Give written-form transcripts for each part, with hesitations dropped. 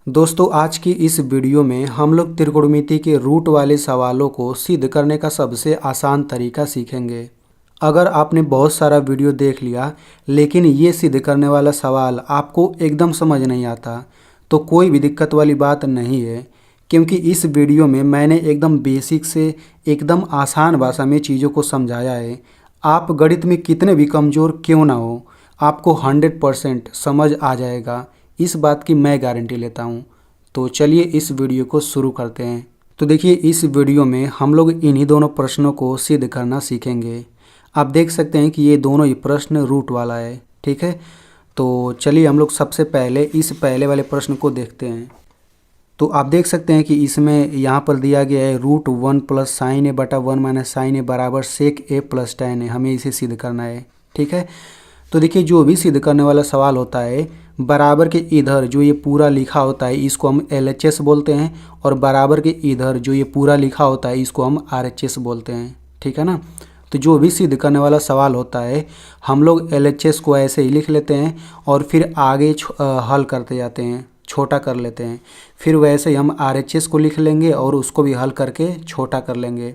दोस्तों आज की इस वीडियो में हम लोग त्रिकोणमिति के रूट वाले सवालों को सिद्ध करने का सबसे आसान तरीका सीखेंगे। अगर आपने बहुत सारा वीडियो देख लिया लेकिन ये सिद्ध करने वाला सवाल आपको एकदम समझ नहीं आता तो कोई भी दिक्कत वाली बात नहीं है, क्योंकि इस वीडियो में मैंने एकदम बेसिक से एकदम आसान भाषा में चीज़ों को समझाया है। आप गणित में कितने भी कमज़ोर क्यों ना हो, आपको 100% समझ आ जाएगा, इस बात की मैं गारंटी लेता हूँ। तो चलिए इस वीडियो को शुरू करते हैं। तो देखिए इस वीडियो में हम लोग इन्हीं दोनों प्रश्नों को सिद्ध करना सीखेंगे। आप देख सकते हैं कि ये दोनों ही प्रश्न रूट वाला है, ठीक है। तो चलिए हम लोग सबसे पहले इस पहले वाले प्रश्न को देखते हैं। तो आप देख सकते हैं कि इसमें यहाँ पर दिया गया है √1 प्लस साइन ए बटा 1 माइनस साइन ए बराबर सेक ए प्लस tan है। हमें इसे सिद्ध करना है, ठीक है। तो देखिए जो भी सिद्ध करने वाला सवाल होता है, बराबर के इधर जो ये पूरा लिखा होता है इसको हम LHS बोलते हैं, और बराबर के इधर जो ये पूरा लिखा होता है इसको हम RHS बोलते हैं, ठीक है ना। तो जो भी सिद्ध करने वाला सवाल होता है हम लोग LHS को ऐसे ही लिख लेते हैं और फिर आगे हल करते जाते हैं, छोटा कर लेते हैं। फिर वैसे ही हम RHS को लिख लेंगे और उसको भी हल करके छोटा कर लेंगे।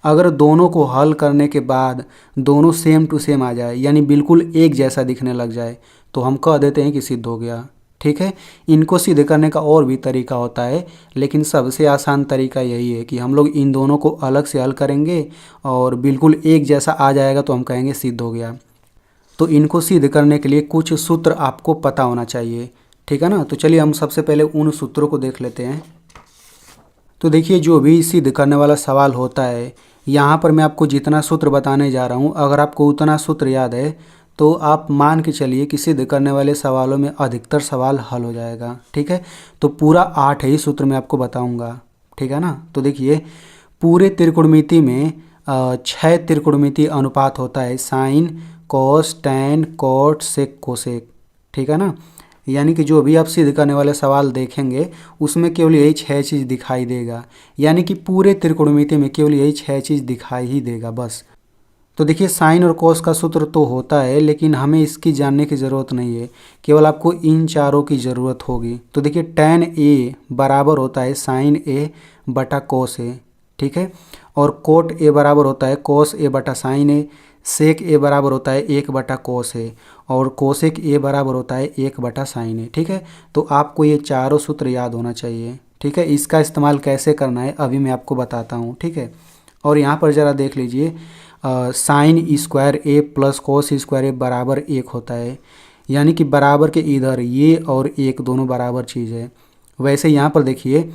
अगर दोनों को हल करने के बाद दोनों सेम टू सेम आ जाए, यानी बिल्कुल एक जैसा दिखने लग जाए, तो हम कह देते हैं कि सिद्ध हो गया, ठीक है। इनको सिद्ध करने का और भी तरीका होता है, लेकिन सबसे आसान तरीका यही है कि हम लोग इन दोनों को अलग से हल करेंगे और बिल्कुल एक जैसा आ जाएगा तो हम कहेंगे सिद्ध हो गया। तो इनको सिद्ध करने के लिए कुछ सूत्र आपको पता होना चाहिए, ठीक है ना। तो चलिए हम सबसे पहले उन सूत्रों को देख लेते हैं। तो देखिए जो भी सिद्ध करने वाला सवाल होता है, यहाँ पर मैं आपको जितना सूत्र बताने जा रहा हूँ, अगर आपको उतना सूत्र याद है तो आप मान के चलिए कि सिद्ध करने वाले सवालों में अधिकतर सवाल हल हो जाएगा, ठीक है। तो पूरा 8 ही सूत्र मैं आपको बताऊँगा, ठीक है ना। तो देखिए पूरे त्रिकोणमिति में 6 त्रिकोणमिति अनुपात होता है, sine cos tan cot sec cosec, ठीक है ना। यानी कि जो भी आप सिद्ध करने वाले सवाल देखेंगे उसमें केवल यही 6 चीज़ दिखाई देगा, यानी कि पूरे त्रिकोणमिति में केवल यही 6 चीज़ दिखाई ही देगा बस। तो देखिए साइन और कॉस का सूत्र तो होता है, लेकिन हमें इसकी जानने की ज़रूरत नहीं है, केवल आपको इन चारों की ज़रूरत होगी। तो देखिए tan A बराबर होता है साइन A बटा कॉस A, ठीक है। और कोट A बराबर होता है कॉस A बटा साइन A, सेक A बराबर होता है 1 बटा कॉस A, और कोसेक A बराबर होता है 1 बटा साइन A, ठीक है। तो आपको ये चारों सूत्र याद होना चाहिए, ठीक है। इसका इस्तेमाल कैसे करना है अभी मैं आपको बताता हूँ, ठीक है। और यहाँ पर ज़रा देख लीजिए, sine square A plus cos square A बराबर 1 होता है, यानी कि बराबर के इधर ये और 1 दोनों बराबर चीज़ है। वैसे यहाँ पर देखिए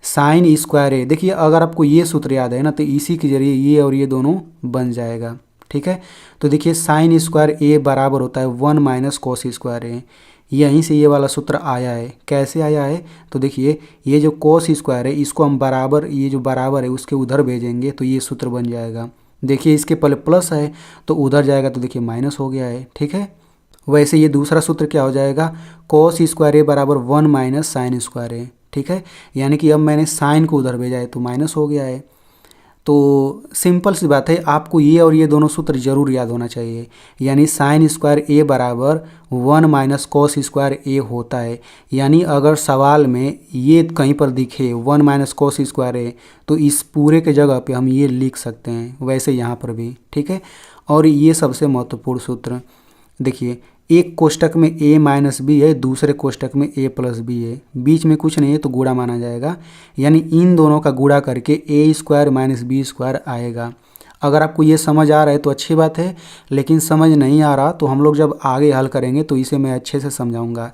साइन स्क्वायर A, देखिए अगर आपको ये सूत्र याद है ना तो इसी के जरिए ये और ये दोनों बन जाएगा, ठीक है। तो देखिए साइन स्क्वायर A बराबर होता है 1 माइनस कॉस स्क्वायर A, यहीं से ये वाला सूत्र आया है। कैसे आया है तो देखिए ये जो कॉस स्क्वायर है इसको हम बराबर, ये जो बराबर है उसके उधर भेजेंगे तो ये सूत्र बन जाएगा। देखिए इसके पहले प्लस है तो उधर जाएगा तो देखिए माइनस हो गया है, ठीक है। वैसे ये दूसरा सूत्र क्या हो जाएगा, कॉस स्क्वायर A बराबर 1 माइनस साइन स्क्वायर A, ठीक है। यानी कि अब मैंने साइन को उधर भेजा है तो माइनस हो गया है। तो सिंपल सी बात है, आपको ये और ये दोनों सूत्र जरूर याद होना चाहिए। यानी साइन स्क्वायर A बराबर 1 माइनस कॉस स्क्वायर A होता है, यानी अगर सवाल में ये कहीं पर दिखे 1 माइनस कॉस स्क्वायर A तो इस पूरे के जगह पे हम ये लिख सकते हैं, वैसे यहाँ पर भी, ठीक है। और ये सबसे महत्वपूर्ण सूत्र देखिए, एक कोष्टक में A माइनस बी है, दूसरे कोष्टक में A प्लस बी है, बीच में कुछ नहीं है तो गुणा माना जाएगा, यानी इन दोनों का गुणा करके A square minus B square आएगा। अगर आपको ये समझ आ रहा है तो अच्छी बात है, लेकिन समझ नहीं आ रहा तो हम लोग जब आगे हल करेंगे तो इसे मैं अच्छे से समझाऊंगा।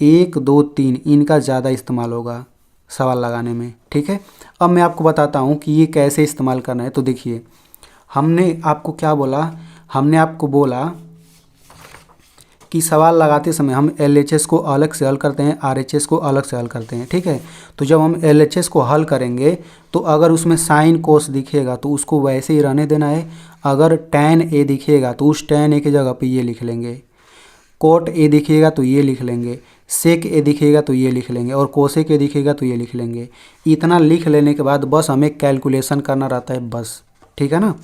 1 2 3 इनका ज़्यादा इस्तेमाल होगा सवाल लगाने में, ठीक है। अब मैं आपको बताता हूँ कि ये कैसे इस्तेमाल करना है। तो देखिए हमने आपको क्या बोला, हमने आपको बोला कि सवाल लगाते समय हम LHS को अलग से हल करते हैं, RHS को अलग से हल करते हैं, ठीक है। तो जब हम LHS को हल करेंगे तो अगर उसमें साइन कोस दिखेगा तो उसको वैसे ही रहने देना है। अगर tan A दिखेगा तो उस tan A की जगह पे ये लिख लेंगे, कोट A दिखेगा तो ये लिख लेंगे, सेक A दिखेगा तो ये लिख लेंगे, और कोसेक A दिखेगा तो ये लिख लेंगे। इतना लिख लेने के बाद बस हमें कैलकुलेशन करना रहता है बस, ठीक है ना।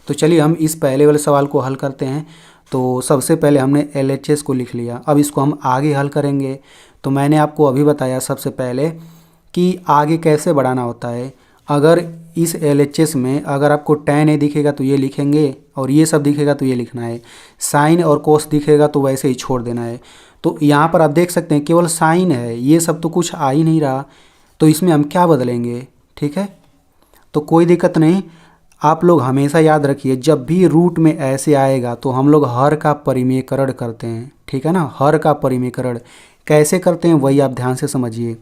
तो चलिए हम इस पहले वाले सवाल को हल करते हैं। तो सबसे पहले हमने LHS को लिख लिया, अब इसको हम आगे हल करेंगे। तो मैंने आपको अभी बताया सबसे पहले कि आगे कैसे बढ़ाना होता है। अगर इस LHS में अगर आपको tan a दिखेगा तो ये लिखेंगे और ये सब दिखेगा तो ये लिखना है, साइन और कोस दिखेगा तो वैसे ही छोड़ देना है। तो यहाँ पर आप देख सकते हैं केवल साइन है, ये सब तो कुछ आ ही नहीं रहा, तो इसमें हम क्या बदलेंगे, ठीक है। तो कोई दिक्कत नहीं, आप लोग हमेशा याद रखिए जब भी रूट में ऐसे आएगा तो हम लोग हर का परिमेयकरण करते हैं, ठीक है ना। हर का परिमेयकरण कैसे करते हैं वही आप ध्यान से समझिए।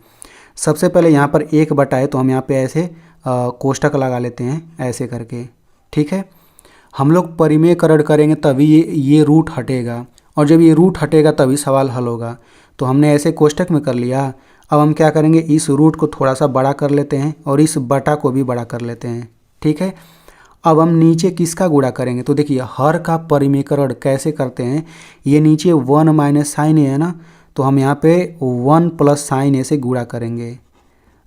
सबसे पहले यहाँ पर 1 है तो हम यहाँ पे ऐसे कोष्टक लगा लेते हैं ऐसे करके, ठीक है। हम लोग परिमेयकरण करेंगे तभी ये रूट हटेगा, और जब ये रूट हटेगा तभी सवाल हल होगा। तो हमने ऐसे कोष्टक में कर लिया। अब हम क्या करेंगे, इस रूट को थोड़ा सा बड़ा कर लेते हैं और इस बटा को भी बड़ा कर लेते हैं, ठीक है। अब हम नीचे किसका गुणा करेंगे, तो देखिए हर का परिमेयकरण कैसे करते हैं। ये नीचे 1 माइनस साइन ए है ना, तो हम यहाँ पे 1 प्लस साइन ए से गुणा करेंगे।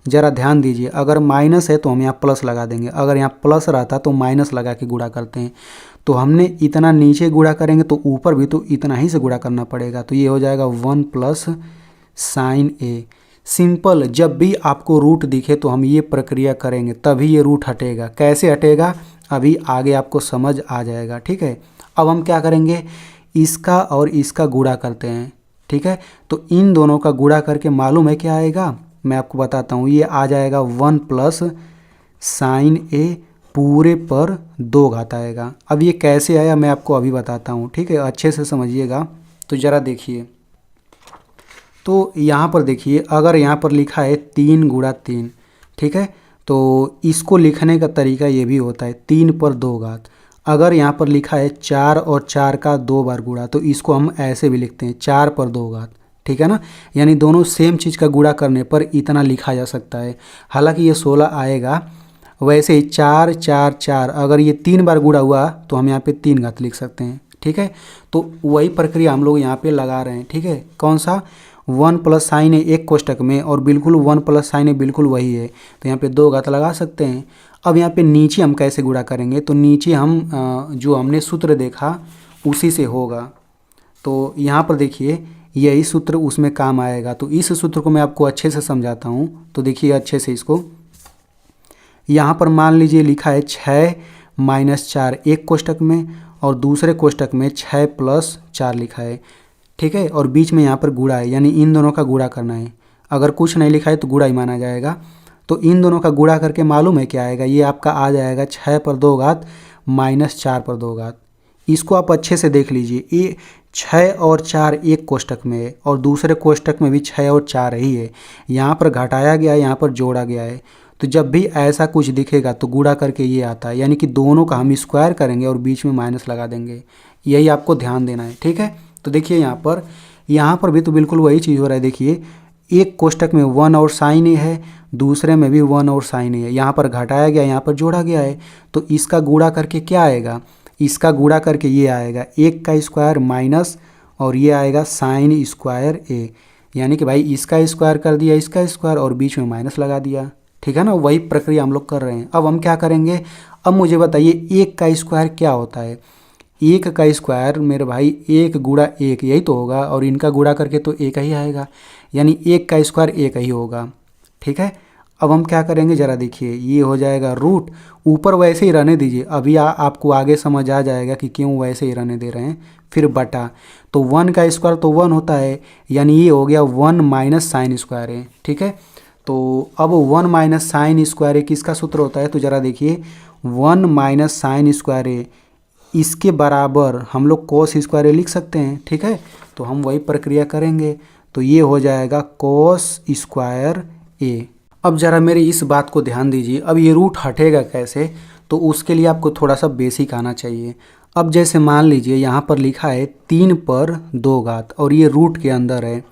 ज़रा ध्यान दीजिए, अगर माइनस है तो हम यहाँ प्लस लगा देंगे, अगर यहाँ प्लस रहता तो माइनस लगा के गुणा करते हैं। तो हमने इतना नीचे गुणा करेंगे तो ऊपर भी तो इतना ही से गुणा करना पड़ेगा, तो ये हो जाएगा 1 प्लस साइन ए। सिंपल, जब भी आपको रूट दिखे तो हम ये प्रक्रिया करेंगे तभी ये रूट हटेगा। कैसे हटेगा अभी आगे आपको समझ आ जाएगा, ठीक है। अब हम क्या करेंगे, इसका और इसका गुणा करते हैं, ठीक है। तो इन दोनों का गुणा करके मालूम है क्या आएगा, मैं आपको बताता हूँ। ये आ जाएगा 1 प्लस साइन ए पूरे पर 2 घात आएगा। अब ये कैसे आया मैं आपको अभी बताता हूँ, ठीक है, अच्छे से समझिएगा। तो ज़रा देखिए, तो यहाँ पर देखिए, अगर यहाँ पर लिखा है 3 गुणा 3, ठीक है, तो इसको लिखने का तरीका ये भी होता है 3 पर 2 घात। अगर यहाँ पर लिखा है 4 और 4 का 2 बार गुणा, तो इसको हम ऐसे भी लिखते हैं 4 पर 2 घात, ठीक है ना। यानी दोनों सेम चीज़ का गुणा करने पर इतना लिखा जा सकता है। हालांकि ये 16 आएगा, वैसे ही 4 4 4 अगर ये 3 बार गुणा हुआ तो हम यहाँ पे 3 घात लिख सकते हैं, ठीक है। तो वही प्रक्रिया हम लोग यहाँ पे लगा रहे हैं, ठीक है। कौन सा, 1 प्लस साइन है एक कोष्टक में और बिल्कुल 1 प्लस साइन है बिल्कुल वही है, तो यहाँ पे 2 घात लगा सकते हैं। अब यहाँ पे नीचे हम कैसे गुणा करेंगे, तो नीचे हम जो हमने सूत्र देखा उसी से होगा। तो यहाँ पर देखिए यही सूत्र उसमें काम आएगा। तो इस सूत्र को मैं आपको अच्छे से समझाता हूँ, तो देखिए अच्छे से इसको। यहाँ पर मान लीजिए लिखा है 6 माइनस 4 एक कोष्टक में और दूसरे कोष्टक में 6 प्लस 4 लिखा है, ठीक है। और बीच में यहाँ पर गुणा है, यानी इन दोनों का गुणा करना है। अगर कुछ नहीं लिखा है तो गुणा ही माना जाएगा। तो इन दोनों का गुणा करके मालूम है क्या आएगा, ये आपका आ जाएगा 6 पर 2 घात माइनस 4 पर 2 घात। इसको आप अच्छे से देख लीजिए, ये 6 और 4 एक कोष्टक में है और दूसरे कोष्टक में भी 6 और 4 ही है। यहाँ पर घटाया गया है, यहाँ पर जोड़ा गया है। तो जब भी ऐसा कुछ दिखेगा तो गुणा करके ये आता है, यानी कि दोनों का हम स्क्वायर करेंगे और बीच में माइनस लगा देंगे। यही आपको ध्यान देना है, ठीक है। तो देखिए यहाँ पर भी तो बिल्कुल वही चीज़ हो रहा है। देखिए एक कोष्टक में 1 और साइन ए है, दूसरे में भी 1 और साइन ए है। यहाँ पर घटाया गया, यहाँ पर जोड़ा गया है। तो इसका गुणा करके क्या आएगा, इसका गुणा करके ये आएगा 1 का स्क्वायर माइनस और ये आएगा साइन स्क्वायर ए, यानी कि भाई इसका स्क्वायर कर दिया इसका स्क्वायर और बीच में माइनस लगा दिया, ठीक है ना। वही प्रक्रिया हम लोग कर रहे हैं। अब हम क्या करेंगे, अब मुझे बताइए 1 का स्क्वायर क्या होता है। 1 का स्क्वायर मेरे भाई 1 गुणा 1 यही तो होगा, और इनका गुणा करके तो 1 ही आएगा, यानी 1 का स्क्वायर 1 ही होगा, ठीक है। अब हम क्या करेंगे ज़रा देखिए, ये हो जाएगा रूट, ऊपर वैसे ही रहने दीजिए, अभी आपको आगे समझ आ जाएगा कि क्यों वैसे ही रहने दे रहे हैं। फिर बटा, तो 1 का स्क्वायर तो 1 होता है, यानी ये हो गया 1 माइनस साइन स्क्वायर है, ठीक है। तो अब 1 माइनस साइन स्क्वायर ए किसका सूत्र होता है, तो ज़रा देखिए 1 माइनस साइन स्क्वायर ए इसके बराबर हम लोग कोस स्क्वायर ए लिख सकते हैं, ठीक है। तो हम वही प्रक्रिया करेंगे, तो ये हो जाएगा कोस स्क्वायर ए। अब ज़रा मेरी इस बात को ध्यान दीजिए, अब ये रूट हटेगा कैसे, तो उसके लिए आपको थोड़ा सा बेसिक आना चाहिए। अब जैसे मान लीजिए यहाँ पर लिखा है 3 पर 2 घात और ये रूट के अंदर है,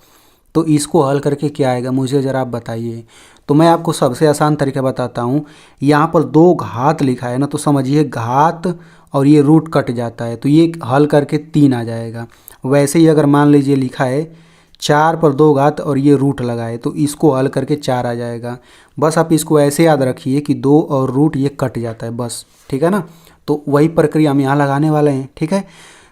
तो इसको हल करके क्या आएगा मुझे ज़रा आप बताइए। तो मैं आपको सबसे आसान तरीका बताता हूँ। यहाँ पर 2 घात लिखा है ना, तो समझिए घात और ये रूट कट जाता है, तो ये हल करके 3 आ जाएगा। वैसे ही अगर मान लीजिए लिखा है 4 पर 2 घात और ये रूट लगाए, तो इसको हल करके 4 आ जाएगा। बस आप इसको ऐसे याद रखिए कि 2 और रूट ये कट जाता है बस, ठीक है ना। तो वही प्रक्रिया हम यहाँ लगाने वाले हैं, ठीक है।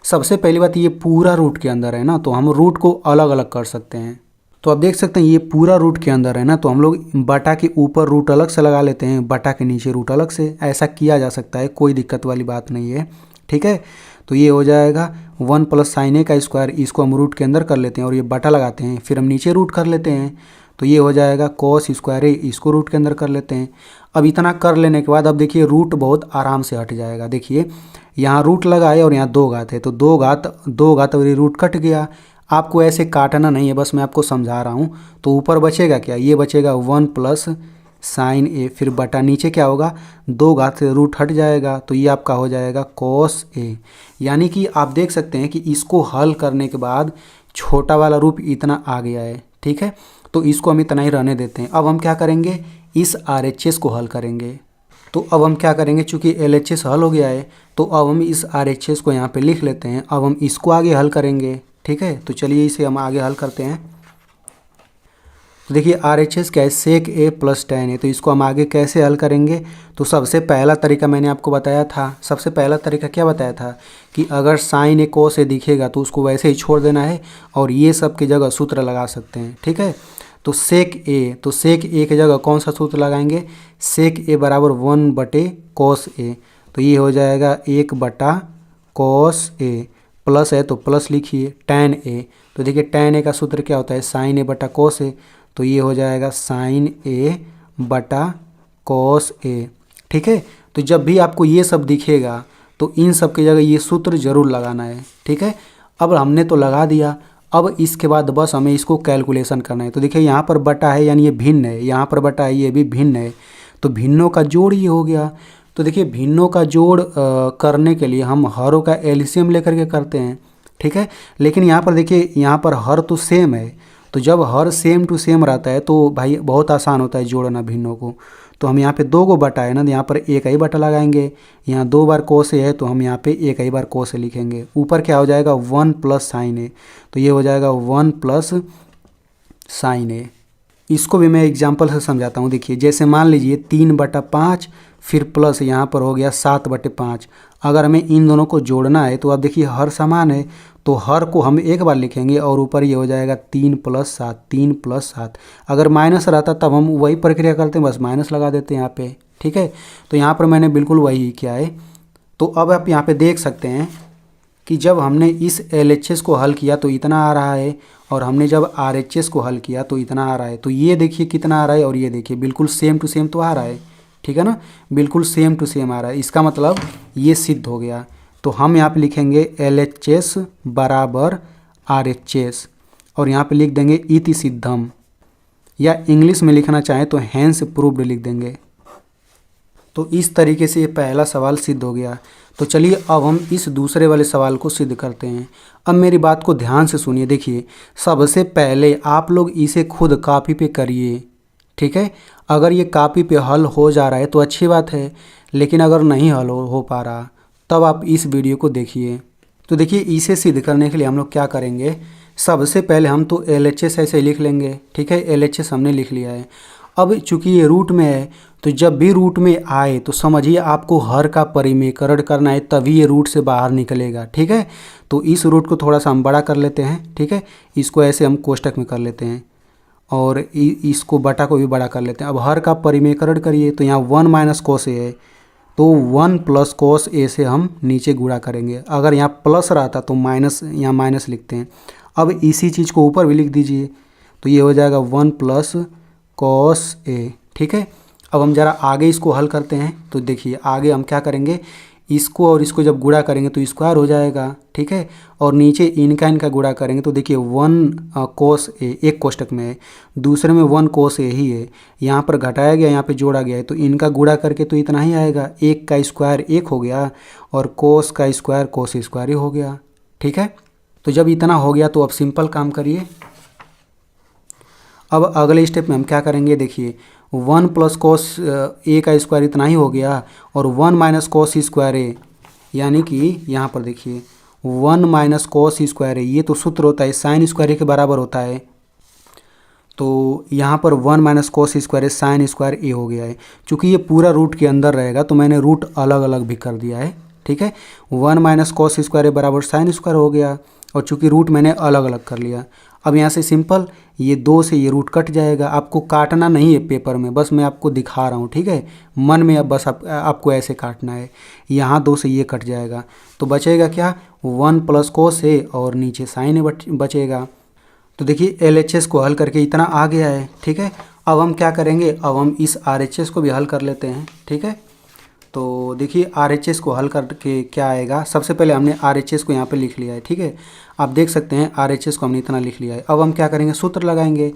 सबसे पहली बात, ये पूरा रूट के अंदर है ना, तो हम रूट को अलग अलग कर सकते हैं। तो आप देख सकते हैं ये पूरा रूट के अंदर है ना, तो हम लोग बटा के ऊपर रूट अलग से लगा लेते हैं, बटा के नीचे रूट अलग से, ऐसा किया जा सकता है, कोई दिक्कत वाली बात नहीं है। ठीक है, तो ये हो जाएगा 1 प्लस साइन ए का स्क्वायर, इसको हम रूट के अंदर कर लेते हैं और ये बटा लगाते हैं, फिर हम नीचे रूट कर लेते हैं, तो ये हो जाएगा कॉस स्क्वायर ए, इसको रूट के अंदर कर लेते हैं। अब इतना कर लेने के बाद अब देखिए रूट बहुत आराम से हट जाएगा। देखिए यहाँ रूट लगा है और यहाँ 2 घात है, तो 2 घात और ये रूट कट गया। आपको ऐसे काटना नहीं है, बस मैं आपको समझा रहा हूँ। तो ऊपर बचेगा क्या, ये बचेगा 1 प्लस साइन ए, फिर बटा नीचे क्या होगा, 2 घात से रूट हट जाएगा, तो ये आपका हो जाएगा कॉस ए। यानी कि आप देख सकते हैं कि इसको हल करने के बाद छोटा वाला रूप इतना आ गया है। ठीक है, तो इसको हम इतना ही रहने देते हैं। अब हम क्या करेंगे, इस RHS को हल करेंगे। तो अब हम क्या करेंगे, चूंकि LHS हल हो गया है तो अब हम इस RHS को यहाँ पे लिख लेते हैं। अब हम इसको आगे हल करेंगे। ठीक है, तो चलिए इसे हम आगे हल करते हैं। तो देखिए RHS क्या है, सेक ए प्लस tan है, तो इसको हम आगे कैसे हल करेंगे। तो सबसे पहला तरीका मैंने आपको बताया था, सबसे पहला तरीका क्या बताया था कि अगर साइन ए कोस ए दिखेगा तो उसको वैसे ही छोड़ देना है और ये सब की जगह सूत्र लगा सकते हैं। ठीक है, तो सेक ए की जगह कौन सा सूत्र लगाएंगे, सेक ए बराबर 1 बटे कोस ए, तो ये हो जाएगा 1 बटा कोस ए, प्लस है तो प्लस लिखिए tan ए, तो देखिए tan ए का सूत्र क्या होता है, साइन ए बटा कोस ए, तो ये हो जाएगा साइन ए बटा कोस ए। ठीक है, तो जब भी आपको ये सब दिखेगा तो इन सब की जगह ये सूत्र जरूर लगाना है। ठीक है, अब हमने तो लगा दिया, अब इसके बाद बस हमें इसको कैलकुलेशन करना है। तो देखिए यहाँ पर बटा है यानी ये भिन्न है, यहाँ पर बटा है ये भी भिन्न है, तो भिन्नों का जोड़ ये हो गया। तो देखिए भिन्नों का जोड़ करने के लिए हम हरों का एलसीएम लेकर के करते हैं। ठीक है, लेकिन यहाँ पर देखिए यहाँ पर हर तो सेम है, तो जब हर सेम टू सेम रहता है तो भाई बहुत आसान होता है जोड़ना भिन्नों को। तो हम यहाँ पे 2 को बटा है ना, तो यहाँ पर एक ही बटा लगाएंगे, यहाँ 2 बार कोस ए है तो हम यहाँ पे एक ही बार कोस ए लिखेंगे। ऊपर क्या हो जाएगा 1 प्लस साइन ए, तो ये हो जाएगा 1 प्लस साइन ए। इसको भी मैं एग्जाम्पल से समझाता हूँ। देखिए जैसे मान लीजिए 3/5 फिर प्लस यहाँ पर हो गया 7/5। अगर हमें इन दोनों को जोड़ना है तो आप देखिए हर समान है, तो हर को हम एक बार लिखेंगे और ऊपर ये हो जाएगा 3 + 7, 3 + 7। अगर माइनस रहता तब हम वही प्रक्रिया करते हैं, बस माइनस लगा देते हैं यहाँ पे। ठीक है, तो यहाँ पर मैंने बिल्कुल वही किया है। तो अब आप यहाँ पे देख सकते हैं कि जब हमने इस LHS को हल किया तो इतना आ रहा है, और हमने जब RHS को हल किया तो इतना आ रहा है। तो ये देखिए कितना आ रहा है और ये देखिए बिल्कुल सेम टू सेम तो आ रहा है। ठीक है ना, बिल्कुल सेम टू सेम आ रहा है, इसका मतलब ये सिद्ध हो गया। तो हम यहाँ पे लिखेंगे LHS बराबर RHS और यहाँ पे लिख देंगे इति सिद्धम, या इंग्लिश में लिखना चाहें तो हैंस प्रूव्ड लिख देंगे। तो इस तरीके से ये पहला सवाल सिद्ध हो गया। तो चलिए अब हम इस दूसरे वाले सवाल को सिद्ध करते हैं। अब मेरी बात को ध्यान से सुनिए। देखिए सबसे पहले आप लोग इसे खुद कॉपी पे करिए। ठीक है, अगर ये कॉपी पे हल हो जा रहा है तो अच्छी बात है, लेकिन अगर नहीं हल हो पा रहा तब आप इस वीडियो को देखिए। तो देखिए इसे सिद्ध करने के लिए हम लोग क्या करेंगे, सबसे पहले हम तो LHS ऐसे लिख लेंगे। ठीक है, LHS हमने लिख लिया है। अब चूंकि ये रूट में है तो जब भी रूट में आए तो समझिए आपको हर का परिमेयकरण करना है, तभी ये रूट से बाहर निकलेगा। ठीक है, तो इस रूट को थोड़ा सा हम बड़ा कर लेते हैं। ठीक है, इसको ऐसे हम कोष्टक में कर लेते हैं और इसको बटा को भी बड़ा कर लेते हैं। अब हर का परिमेयकरण करिए तो यहाँ 1 - cos a है, तो 1 + cos a से हम नीचे गुणा करेंगे। अगर यहाँ प्लस रहता तो माइनस, यहाँ माइनस लिखते हैं। अब इसी चीज़ को ऊपर भी लिख दीजिए, तो ये हो जाएगा 1 + cos a। ठीक है, अब हम ज़रा आगे इसको हल करते हैं। तो देखिए आगे हम क्या करेंगे, इसको और इसको जब गुणा करेंगे तो स्क्वायर हो जाएगा। ठीक है, और नीचे इनका गुणा करेंगे तो देखिए 1 cos a एक कोष्टक में है, दूसरे में 1 cos a ही है, यहाँ पर घटाया गया, यहाँ पे जोड़ा गया है, तो इनका गुणा करके तो इतना ही आएगा। 1 का स्क्वायर 1 हो गया और cos का स्क्वायर cos स्क्वायर ही हो गया। ठीक है, तो जब इतना हो गया तो अब सिंपल काम करिए। अब अगले स्टेप में हम क्या करेंगे, देखिए 1 + cos a का स्क्वायर इतना ही हो गया और 1 - cos स्क्वायर a, यानी कि यहाँ पर देखिए 1 - cos स्क्वायर a, ये तो सूत्र होता है साइन स्क्वायर a के बराबर होता है। तो यहाँ पर 1 - cos square a sine square a हो गया है। चूँकि ये पूरा रूट के अंदर रहेगा तो मैंने रूट अलग अलग भी कर दिया है। ठीक है, 1 - cos स्क्वायर a बराबर साइन स्क्वायर हो गया, और चूँकि रूट मैंने अलग अलग कर लिया। अब यहाँ से सिंपल ये 2 से ये रूट कट जाएगा। आपको काटना नहीं है पेपर में, बस मैं आपको दिखा रहा हूँ, ठीक है। मन में अब बस आपको ऐसे काटना है। यहाँ 2 से ये कट जाएगा तो बचेगा क्या, 1 प्लस कोस ए और नीचे साइन ए बचेगा। तो देखिए LHS को हल करके इतना आ गया है, ठीक है। अब हम क्या करेंगे, अब हम इस RHS को भी हल कर लेते हैं, ठीक है। तो देखिए RHS को हल करके क्या आएगा, सबसे पहले हमने RHS को यहाँ पे लिख लिया है, ठीक है। आप देख सकते हैं RHS को हमने इतना लिख लिया है। अब हम क्या करेंगे, सूत्र लगाएंगे।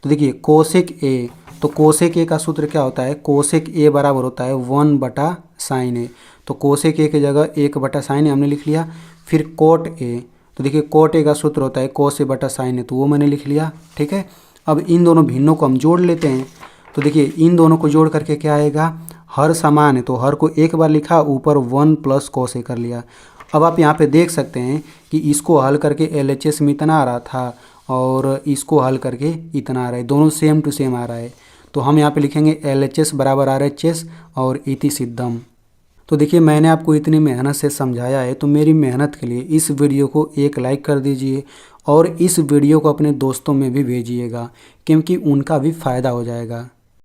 तो देखिए कोसेक ए, तो कोसेक ए का सूत्र क्या होता है, कोसेक ए बराबर होता है 1/sin ए। तो कोसेक ए की जगह 1/sin ए हमने लिख लिया। फिर कोट ए, तो देखिए कोट ए का सूत्र होता है कोस ए/sin ए, तो वो मैंने लिख लिया, ठीक है। अब इन दोनों भिन्नों को हम जोड़ लेते हैं। तो देखिए इन दोनों को जोड़ करके क्या आएगा, हर समान है तो हर को एक बार लिखा, ऊपर 1 प्लस कोस ए कर लिया। अब आप यहाँ पे देख सकते हैं कि इसको हल करके LHS में इतना आ रहा था और इसको हल करके इतना आ रहा है, दोनों सेम टू सेम आ रहा है। तो हम यहाँ पे लिखेंगे LHS बराबर RHS और इति सिद्धम। तो देखिए मैंने आपको इतनी मेहनत से समझाया है, तो मेरी मेहनत के लिए इस वीडियो को एक लाइक कर दीजिए और इस वीडियो को अपने दोस्तों में भी भेजिएगा, क्योंकि उनका भी फ़ायदा हो जाएगा।